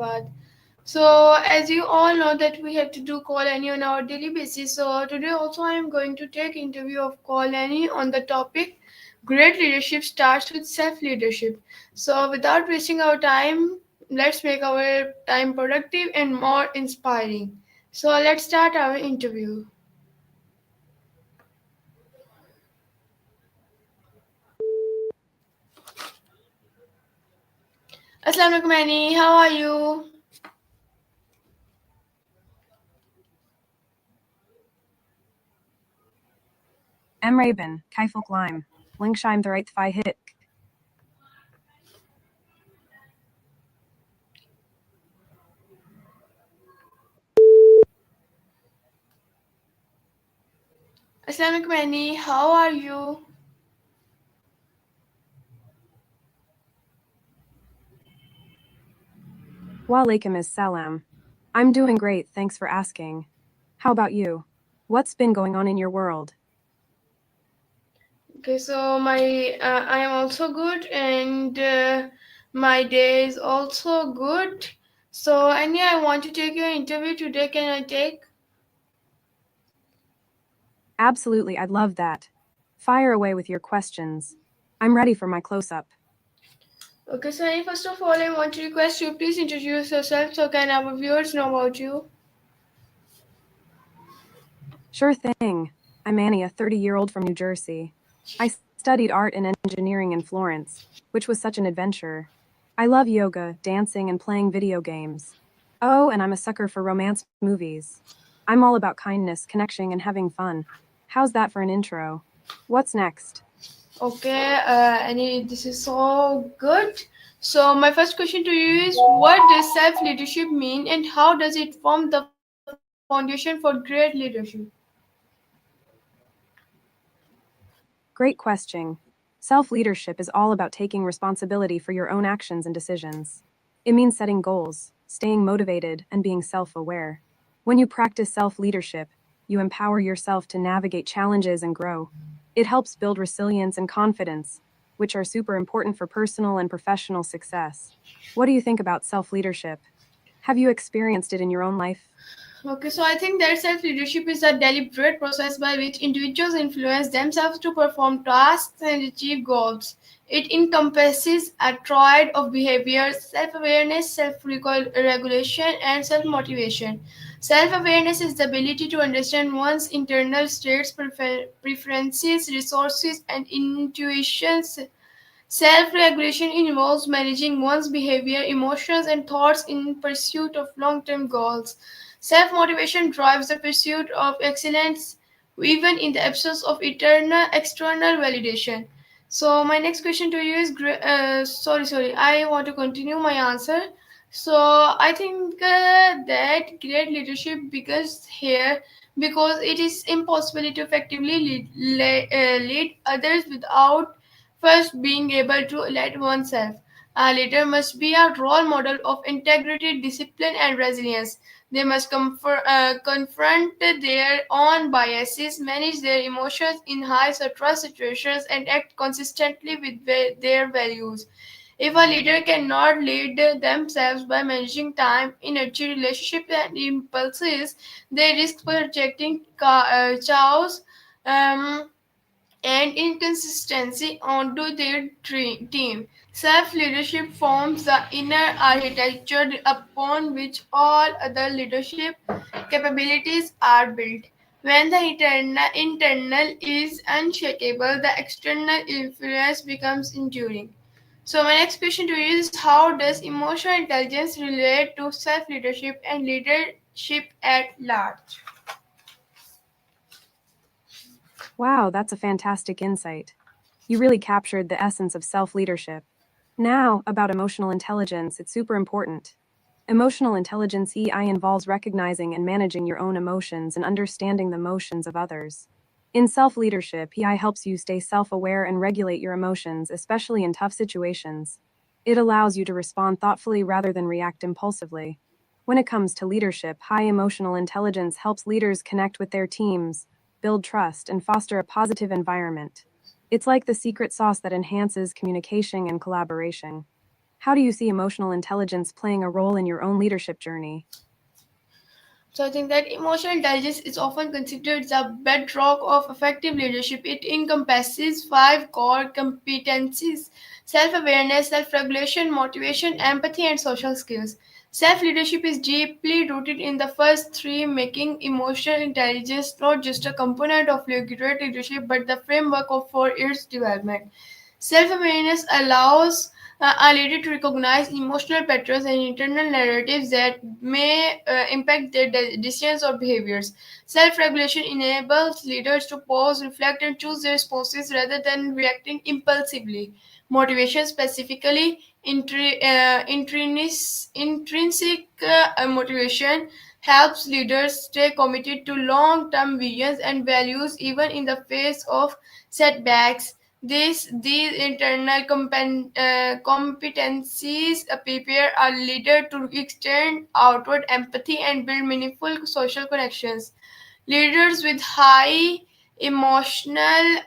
Islamabad. So, as you all know that we have to do call any on our daily basis. So today also I am going to take interview of call any on the topic great leadership starts with self leadership. So without wasting our time, let's make our time productive and more inspiring. So let's start our interview. Assalamu alaikum Annie, how are you? Emraben, Kaifel Gleim, Linkscheim the right thigh hit. Assalamu alaikum Annie, how are you? Walaikum is salam. I'm doing great, thanks for asking. How about you? What's been going on in your world? Okay, so I am also good, and my day is also good. So Annie, I want to take your interview today. Can I take? Absolutely, I'd love that. Fire away with your questions. I'm ready for my close up. Okay, so Annie, first of all, I want to request you please introduce yourself so can our viewers know about you. Sure thing. I'm Annie, a 30-year-old from New Jersey. I studied art and engineering in Florence, which was such an adventure. I love yoga, dancing, and playing video games. Oh, and I'm a sucker for romance movies. I'm all about kindness, connection, and having fun. How's that for an intro? What's next? Okay, Annie, this is so good. So my first question to you is, what does self leadership mean, and how does it form the foundation for great leadership? Great question. Self leadership is all about taking responsibility for your own actions and decisions. It means setting goals, staying motivated, and being self aware. When you practice self leadership, you empower yourself to navigate challenges and grow. It helps build resilience and confidence, which are super important for personal and professional success. What do you think about self leadership? Have you experienced it in your own life? Okay, so I think that self leadership is a deliberate process by which individuals influence themselves to perform tasks and achieve goals. It encompasses a triad of behaviors: self awareness, self regulation, and self motivation. Self awareness is the ability to understand one's internal states, preferences, resources, and intuitions. Self regulation involves managing one's behavior, emotions, and thoughts in pursuit of long term goals. Self motivation drives the pursuit of excellence even in the absence of external validation. So, my next question to you is sorry, I want to continue my answer. So, I think that great leadership begins here because it is impossible to effectively lead others without first, being able to let oneself. A leader must be a role model of integrity, discipline, and resilience. They must confront their own biases, manage their emotions in high stress situations, and act consistently with their values. If a leader cannot lead themselves by managing time, energy, relationships, and impulses, they risk projecting chaos. Um, and inconsistency onto their team. Self leadership forms the inner architecture upon which all other leadership capabilities are built. When the internal is unshakable, the external influence becomes enduring. So, my next question to you is, how does emotional intelligence relate to self leadership and leadership at large? Wow, that's a fantastic insight. You really captured the essence of self leadership. Now, about emotional intelligence, it's super important. Emotional intelligence EI involves recognizing and managing your own emotions and understanding the emotions of others. In self leadership, EI helps you stay self aware and regulate your emotions, especially in tough situations. It allows you to respond thoughtfully rather than react impulsively. When it comes to leadership, high emotional intelligence helps leaders connect with their teams, build trust, and foster a positive environment. It's like the secret sauce that enhances communication and collaboration. How do you see emotional intelligence playing a role in your own leadership journey? So I think that emotional intelligence is often considered the bedrock of effective leadership. It encompasses five core competencies: self-awareness, self-regulation, motivation, empathy, and social skills. Self-leadership is deeply rooted in the first three, making emotional intelligence not just a component of great leadership but the framework for its development. Self awareness allows a leader to recognize emotional patterns and internal narratives that may impact their decisions or behaviors. Self regulation enables leaders to pause, reflect, and choose their responses rather than reacting impulsively. Motivation, specifically intrinsic motivation, helps leaders stay committed to long term visions and values even in the face of setbacks. These internal competencies prepare a leader to extend outward empathy and build meaningful social connections. Leaders with high emotional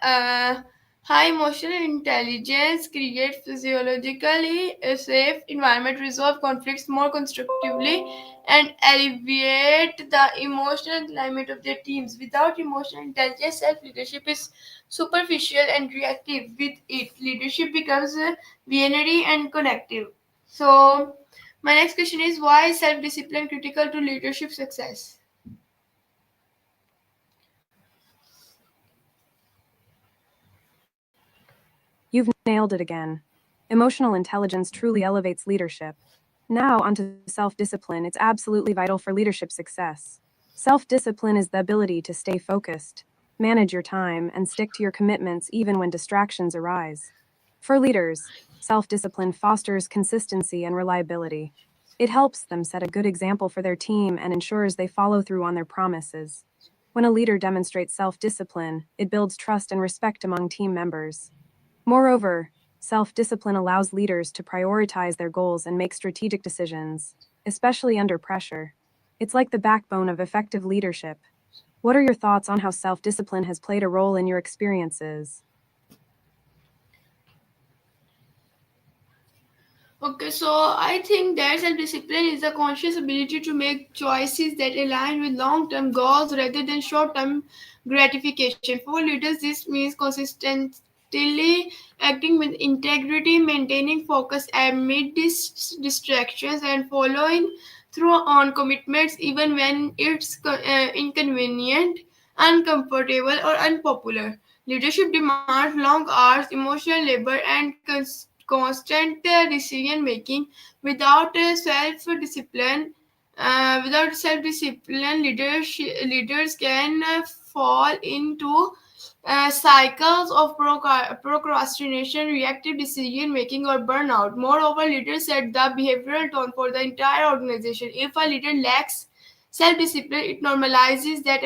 intelligence create physiologically a safe environment, resolve conflicts more constructively, and alleviate the emotional climate of their teams. Without emotional intelligence, self leadership is superficial and reactive. With it, leadership becomes binary and connective. So, my next question is, why is self discipline critical to leadership success? You've nailed it again. Emotional intelligence truly elevates leadership. Now, onto self discipline. It's absolutely vital for leadership success. Self discipline is the ability to stay focused, manage your time, and stick to your commitments even when distractions arise. For leaders, self discipline fosters consistency and reliability. It helps them set a good example for their team and ensures they follow through on their promises. When a leader demonstrates self discipline, it builds trust and respect among team members. Moreover, self discipline allows leaders to prioritize their goals and make strategic decisions, especially under pressure. It's like the backbone of effective leadership. What are your thoughts on how self discipline has played a role in your experiences? Okay, so I think that self discipline is the conscious ability to make choices that align with long term goals rather than short term gratification. For leaders, this means consistently acting with integrity, maintaining focus amid distractions, and following through on commitments even when it's inconvenient, uncomfortable, or unpopular. Leadership demands long hours, emotional labor, and constant decision making. Without self discipline, leaders can fall into cycles of procrastination, reactive decision making, or burnout. Moreover, leaders set the behavioral tone for the entire organization. If a leader lacks self discipline, it normalizes that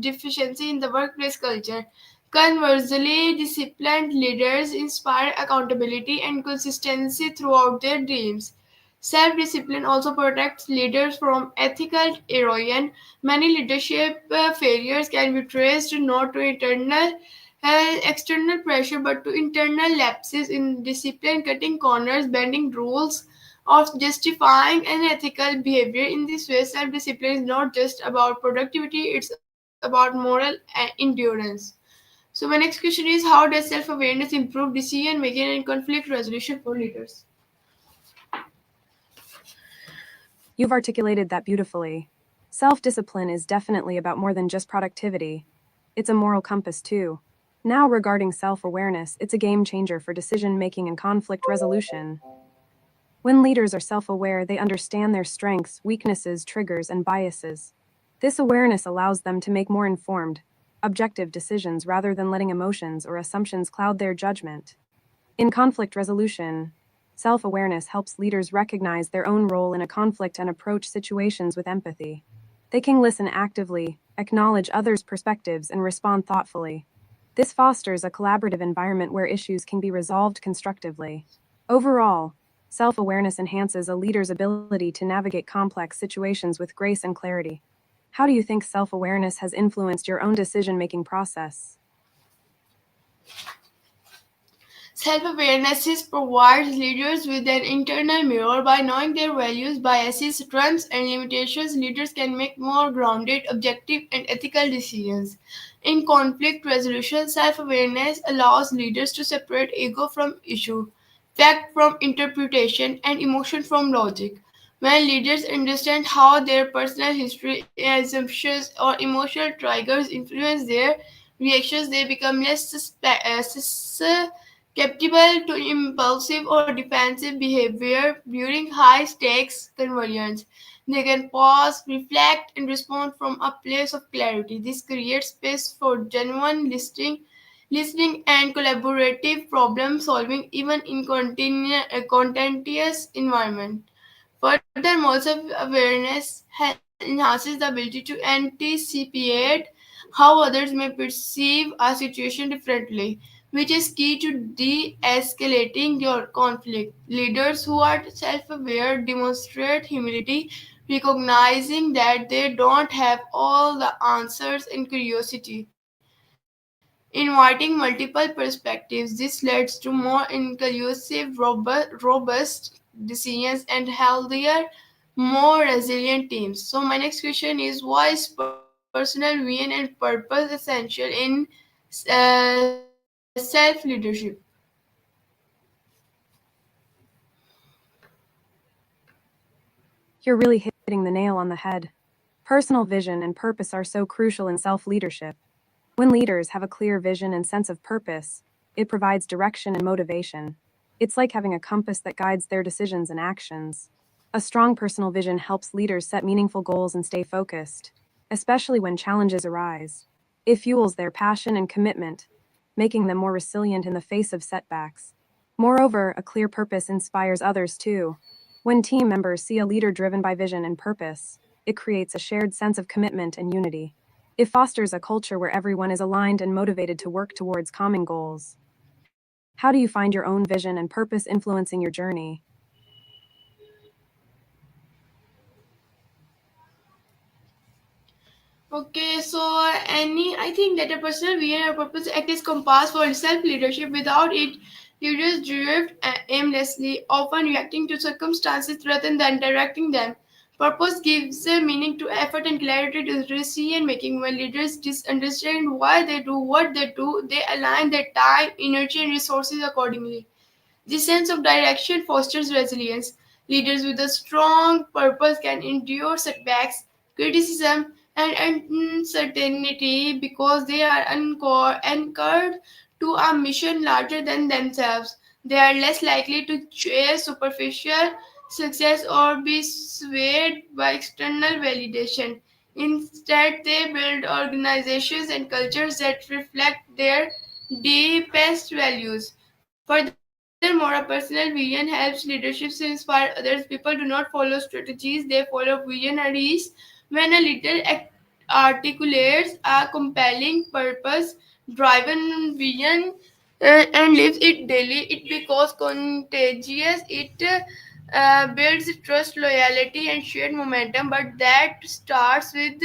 deficiency in the workplace culture. Conversely, disciplined leaders inspire accountability and consistency throughout their teams. Self discipline also protects leaders from ethical erosion. Many leadership failures can be traced not to external pressure but to internal lapses in discipline, cutting corners, bending rules, or justifying unethical behavior. In this way, self discipline is not just about productivity, it's about moral endurance. So, my next question is, how does self awareness improve decision making and conflict resolution for leaders? You've articulated that beautifully. Self discipline is definitely about more than just productivity, it's a moral compass, too. Now, regarding self awareness, it's a game changer for decision making and conflict resolution. When leaders are self aware, they understand their strengths, weaknesses, triggers, and biases. This awareness allows them to make more informed, objective decisions rather than letting emotions or assumptions cloud their judgment. In conflict resolution, self awareness helps leaders recognize their own role in a conflict and approach situations with empathy. They can listen actively, acknowledge others' perspectives, and respond thoughtfully. This fosters a collaborative environment where issues can be resolved constructively. Overall, self awareness enhances a leader's ability to navigate complex situations with grace and clarity. How do you think self awareness has influenced your own decision making process? Self-awareness provides leaders with an internal mirror. By knowing their values, biases, strengths, and limitations, leaders can make more grounded, objective, and ethical decisions. In conflict resolution, self-awareness allows leaders to separate ego from issue, fact from interpretation, and emotion from logic. When leaders understand how their personal history, assumptions, or emotional triggers influence their reactions, they become less susceptible to impulsive or defensive behavior during high stakes conversions. They can pause, reflect, and respond from a place of clarity. This creates space for genuine listening and collaborative problem solving even in contentious environment. Furthermore, self-awareness enhances the ability to anticipate how others may perceive a situation differently, which is key to de-escalating your conflict. Leaders who are self-aware demonstrate humility, recognizing that they don't have all the answers, and curiosity, inviting multiple perspectives. This leads to more inclusive, robust decisions and healthier, more resilient teams. So my next question is, why is personal vision and purpose essential in self-leadership? You're really hitting the nail on the head. Personal vision and purpose are so crucial in self leadership. When leaders have a clear vision and sense of purpose, it provides direction and motivation. It's like having a compass that guides their decisions and actions. A strong personal vision helps leaders set meaningful goals and stay focused, especially when challenges arise. It fuels their passion and commitment, making them more resilient in the face of setbacks. Moreover, a clear purpose inspires others too. When team members see a leader driven by vision and purpose, it creates a shared sense of commitment and unity. It fosters a culture where everyone is aligned and motivated to work towards common goals. How do you find your own vision and purpose influencing your journey? Okay, so I think that a personal vision or purpose act as compass for self-leadership. Without it, leaders drift aimlessly, often reacting to circumstances rather than directing them. Purpose gives a meaning to effort and clarity to decision making. When leaders understand why they do what they do, they align their time, energy, and resources accordingly. This sense of direction fosters resilience. Leaders with a strong purpose can endure setbacks, criticism, and uncertainty because they are anchored to a mission larger than themselves. They are less likely to chase superficial success or be swayed by external validation. Instead, they build organizations and cultures that reflect their deepest values. Furthermore, a personal vision helps leadership to inspire others. People do not follow strategies, they follow visionaries. When a leader articulates a compelling purpose driven vision and lives it daily, it becomes contagious. It builds trust, loyalty, and shared momentum. But that starts with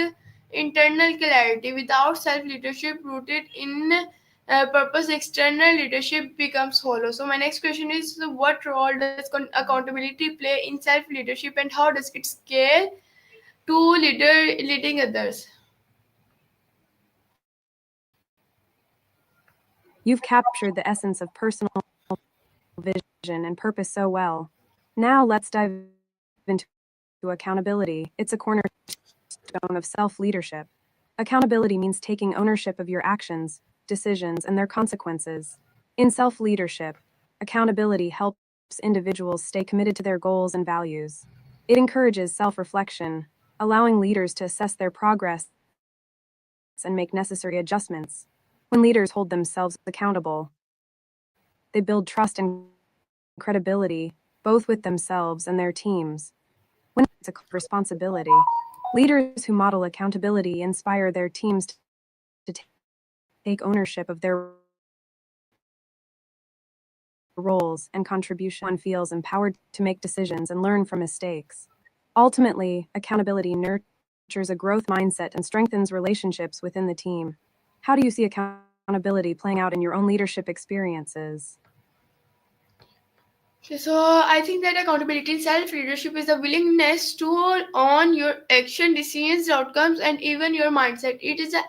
internal clarity. Without self leadership rooted in purpose, external leadership becomes hollow. So my next question is, what role does accountability play in self leadership, and how does it scale to leading others? You've captured the essence of personal vision and purpose so well. Now let's dive into accountability. It's a cornerstone of self leadership. Accountability means taking ownership of your actions, decisions, and their consequences. In self leadership, accountability helps individuals stay committed to their goals and values. It encourages self reflection, allowing leaders to assess their progress and make necessary adjustments. When leaders hold themselves accountable, they build trust and credibility, both with themselves and their teams. When it's a responsibility, leaders who model accountability inspire their teams to take ownership of their roles and contribution. One feels empowered to make decisions and learn from mistakes. Ultimately, accountability nurtures a growth mindset and strengthens relationships within the team. How do you see accountability playing out in your own leadership experiences? Okay, so I think that accountability in self-leadership is the willingness to own your action, decisions, outcomes, and even your mindset. It is the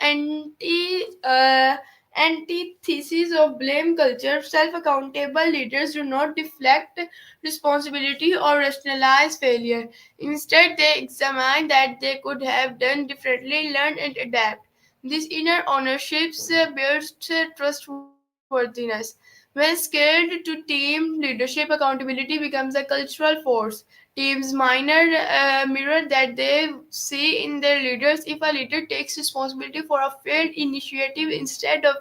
antithesis of blame culture. Self-accountable leaders do not deflect responsibility or rationalize failure. Instead, they examine that they could have done differently, learn, and adapt. This inner ownership builds trustworthiness. When scaled to team leadership, accountability becomes a cultural force. Teams mirror that they see in their leaders. If a leader takes responsibility for a failed initiative instead of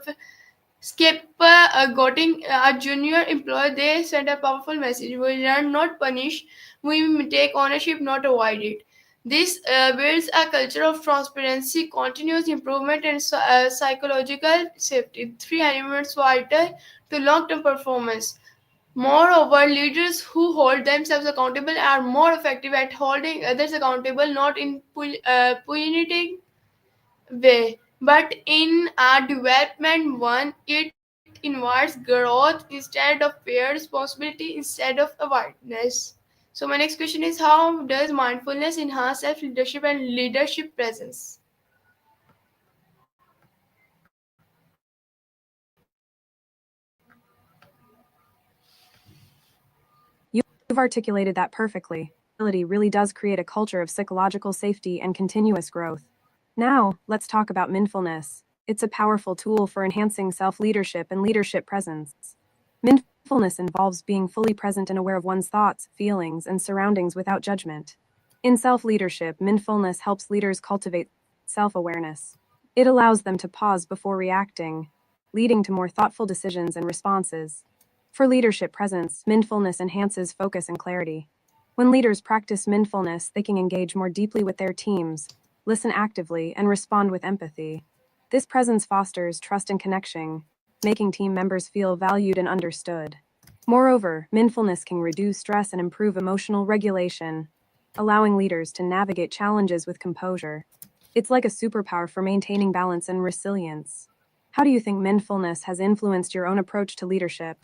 scapegoating a junior employee, they send a powerful message. We learn, not punish. We take ownership, not avoid it. This builds a culture of transparency, continuous improvement, and psychological safety. Three elements vital to long-term performance. Moreover, leaders who hold themselves accountable are more effective at holding others accountable, not in punitive way, but in a development one. It invites growth instead of fear, responsibility instead of avoidance. So my next question is, how does mindfulness enhance self-leadership and leadership presence? You've articulated that perfectly. Ability really does create a culture of psychological safety and continuous growth. Now, let's talk about mindfulness. It's a powerful tool for enhancing self leadership and leadership presence. Mindfulness involves being fully present and aware of one's thoughts, feelings, and surroundings without judgment. In self leadership, mindfulness helps leaders cultivate self awareness. It allows them to pause before reacting, leading to more thoughtful decisions and responses. For leadership presence, mindfulness enhances focus and clarity. When leaders practice mindfulness, they can engage more deeply with their teams, listen actively, and respond with empathy. This presence fosters trust and connection, making team members feel valued and understood. Moreover, mindfulness can reduce stress and improve emotional regulation, allowing leaders to navigate challenges with composure. It's like a superpower for maintaining balance and resilience. How do you think mindfulness has influenced your own approach to leadership?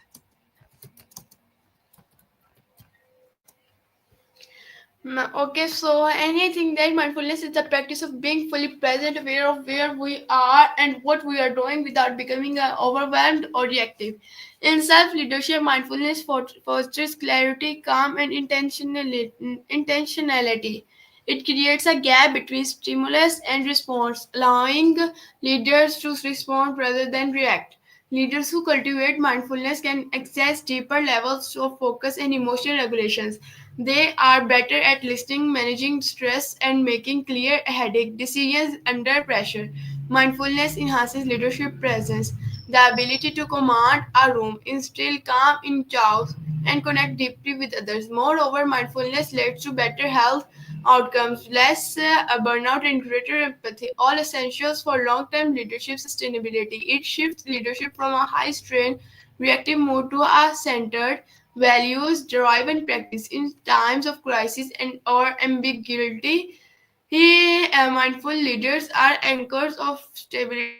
Okay, so anything that mindfulness is the practice of being fully present, aware of where we are and what we are doing without becoming overwhelmed or reactive. In self leadership, mindfulness fosters clarity, calm, and intentionality. It creates a gap between stimulus and response, allowing leaders to respond rather than react. Leaders who cultivate mindfulness can access deeper levels of focus and emotional regulations. They are better at listening, managing stress, and making clear headache decisions under pressure. Mindfulness enhances leadership presence, the ability to command a room, instill calm in chaos, and connect deeply with others. Moreover, mindfulness leads to better health outcomes, less burnout, and greater empathy, all essentials for long term leadership sustainability. It shifts leadership from a high strain, reactive mode to a centered, values driven practice in times of crisis and or ambiguity. Mindful leaders are anchors of stability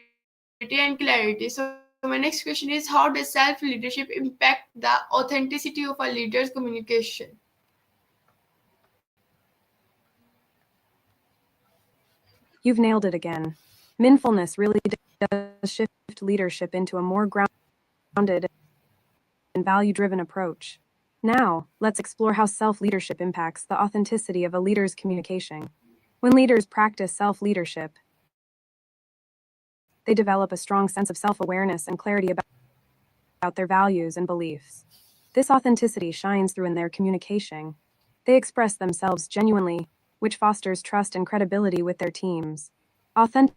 and clarity. So my next question is, how does self-leadership impact the authenticity of a leader's communication? You've nailed it again. Mindfulness really does shift leadership into a more grounded and value driven approach. Now, let's explore how self leadership impacts the authenticity of a leader's communication. When leaders practice self leadership, they develop a strong sense of self awareness and clarity about their values and beliefs. This authenticity shines through in their communication. They express themselves genuinely, which fosters trust and credibility with their teams. Authentic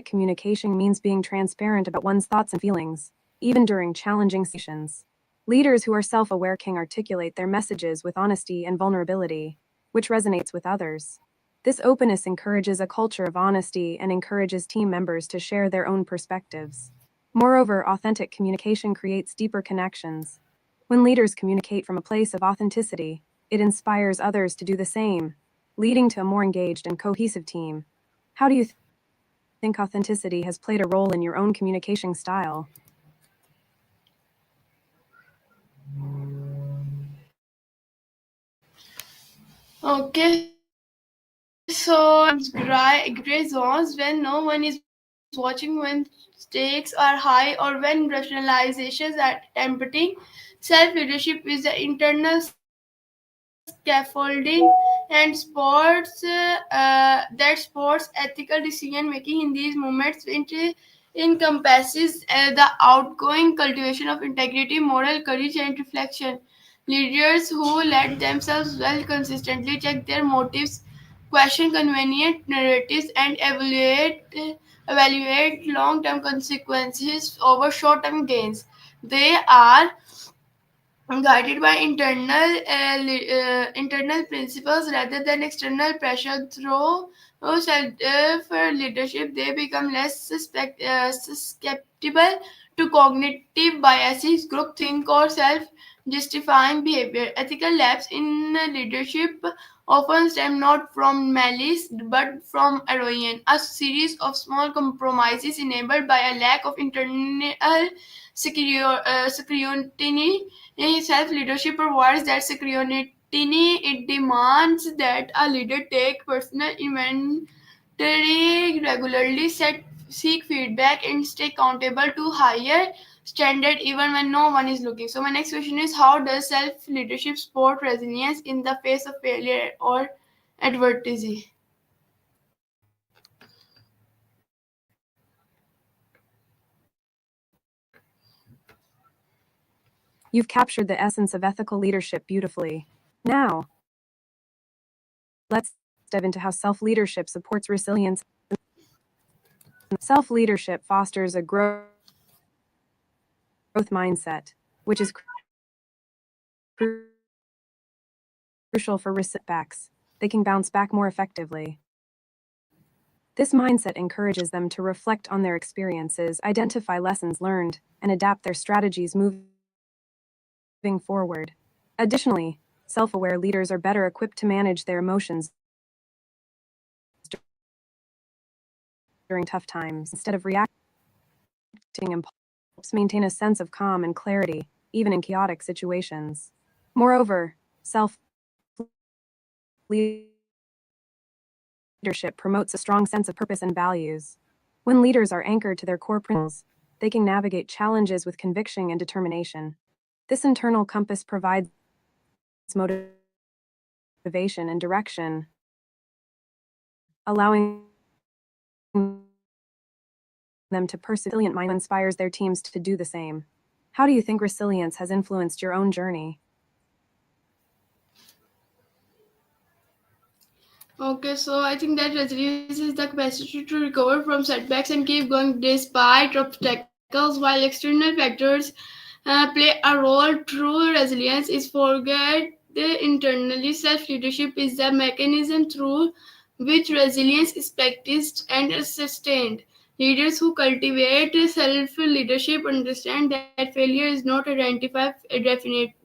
communication means being transparent about one's thoughts and feelings, even during challenging situations. Leaders who are self aware can articulate their messages with honesty and vulnerability, which resonates with others. This openness encourages a culture of honesty and encourages team members to share their own perspectives. Moreover, authentic communication creates deeper connections. When leaders communicate from a place of authenticity, it inspires others to do the same, leading to a more engaged and cohesive team. How do you think authenticity has played a role in your own communication style? Okay, so gray zones when no one is watching, when stakes are high, or when rationalizations are tempting. Self leadership is the internal scaffolding and that supports ethical decision making in these moments. It encompasses the outgoing cultivation of integrity, moral courage, and reflection. Leaders who let themselves well consistently check their motives, question convenient narratives, and evaluate long-term consequences over short-term gains. They are guided by internal principles rather than external pressure. Through self leadership, they become less susceptible to cognitive biases, groupthink, or self-justifying behavior. Ethical lapses in leadership often stem not from malice but from erosion, a series of small compromises enabled by a lack of internal scrutiny. Self leadership provides that scrutiny. It demands that a leader take personal inventory regularly, seek feedback, and stay accountable to higher standard even when no one is looking. So my next question is, how does self leadership support resilience in the face of failure or adversity? You've captured the essence of ethical leadership beautifully. Now, let's dive into how self leadership supports resilience. Self leadership fosters a growth mindset, which is crucial for setbacks. They can bounce back more effectively. This mindset encourages them to reflect on their experiences, identify lessons learned, and adapt their strategies moving forward. Additionally, self aware leaders are better equipped to manage their emotions during tough times. Instead of reacting impulsively, helps maintain a sense of calm and clarity, even in chaotic situations. Moreover, self leadership promotes a strong sense of purpose and values. When leaders are anchored to their core principles, they can navigate challenges with conviction and determination. This internal compass provides motivation and direction, allowing them to persevere. Resilient mind inspires their teams to do the same. How do you think resilience has influenced your own journey? Okay, so I think that resilience is the capacity to recover from setbacks and keep going despite obstacles. While external factors play a role, true resilience is forget internally. Self leadership is the mechanism through which resilience is practiced and sustained. Leaders who cultivate self leadership understand that failure is not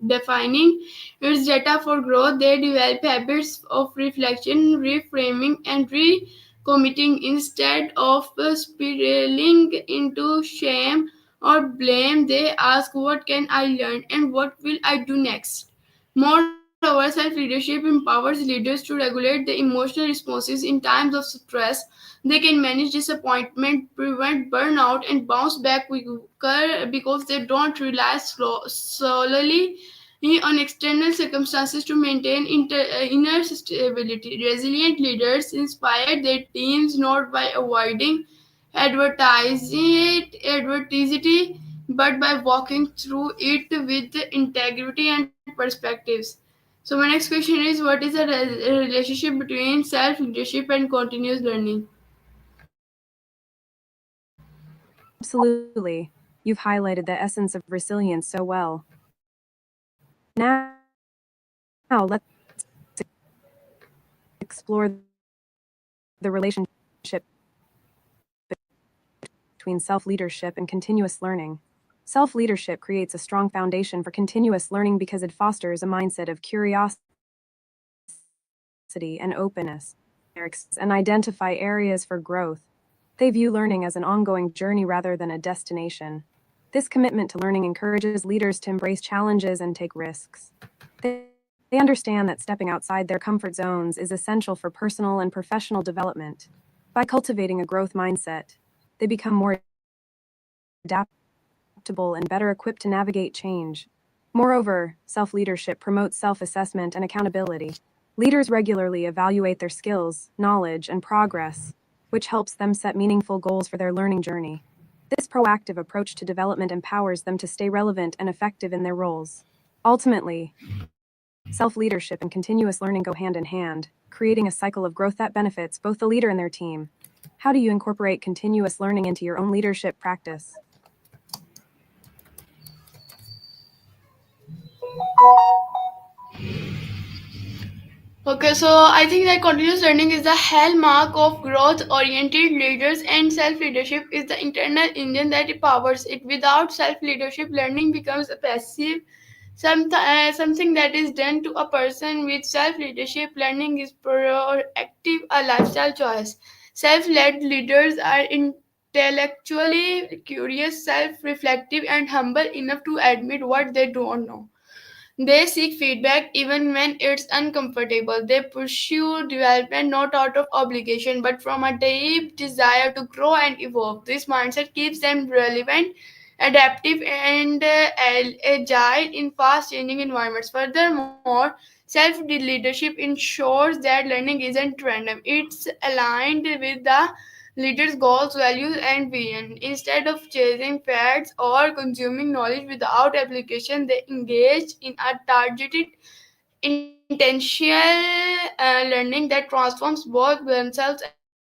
defining its data for growth. They develop habits of reflection, reframing, and recommitting instead of spiraling into shame or blame. They ask, what can I learn and what will I do next? Moreover, self leadership empowers leaders to regulate the emotional responses in times of stress. They can manage disappointment, prevent burnout, and bounce back quicker because they don't rely solely on external circumstances to maintain inner stability. Resilient leaders inspire their teams not by avoiding adversity, but by walking through it with integrity and perspectives. So my next question is, what is the relationship between self leadership and continuous learning? Absolutely. You've highlighted the essence of resilience so well. Now let's explore the relationship between self leadership and continuous learning. Self leadership creates a strong foundation for continuous learning because it fosters a mindset of curiosity and openness and identify areas for growth. They view learning as an ongoing journey rather than a destination. This commitment to learning encourages leaders to embrace challenges and take risks. They They understand that stepping outside their comfort zones is essential for personal and professional development. By cultivating a growth mindset, they become more adaptable and better equipped to navigate change. Moreover, self leadership promotes self assessment and accountability. Leaders regularly evaluate their skills, knowledge, and progress, which helps them set meaningful goals for their learning journey. This proactive approach to development empowers them to stay relevant and effective in their roles. Ultimately, self leadership and continuous learning go hand in hand, creating a cycle of growth that benefits both the leader and their team. How do you incorporate continuous learning into your own leadership practice? Okay, so I think that continuous learning is the hallmark of growth oriented leaders, and self leadership is the internal engine that powers it. Without self leadership, learning becomes a passive, something that is done to a person. With self leadership, learning is proactive, a lifestyle choice. Self led leaders are intellectually curious, self reflective, and humble enough to admit what they don't know. They seek feedback even when it's uncomfortable. They pursue development not out of obligation but from a deep desire to grow and evolve. This mindset keeps them relevant, adaptive, and agile in fast changing environments. Furthermore, self leadership ensures that learning isn't random, it's aligned with the leaders' goals, values, and vision. Instead of chasing fads or consuming knowledge without application, they engage in a targeted, intentional learning that transforms both themselves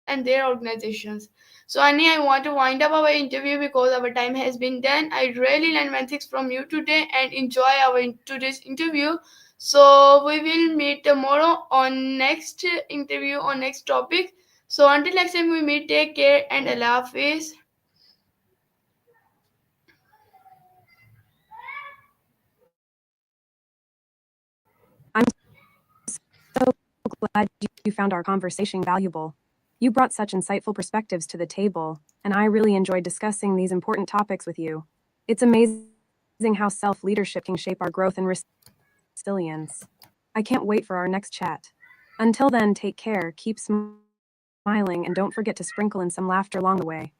and their organizations. So, Annie, I want to wind up our interview because our time has been done. I really learned many things from you today and enjoy our today's interview. So, we will meet tomorrow on next interview on next topic. So until next time we meet, take care and Allah Hafiz. I'm so glad you found our conversation valuable. You brought such insightful perspectives to the table, and I really enjoyed discussing these important topics with you. It's amazing how self leadership can shape our growth and resilience. I can't wait for our next chat. Until then, take care, keep smiling, and don't forget to sprinkle in some laughter along the way.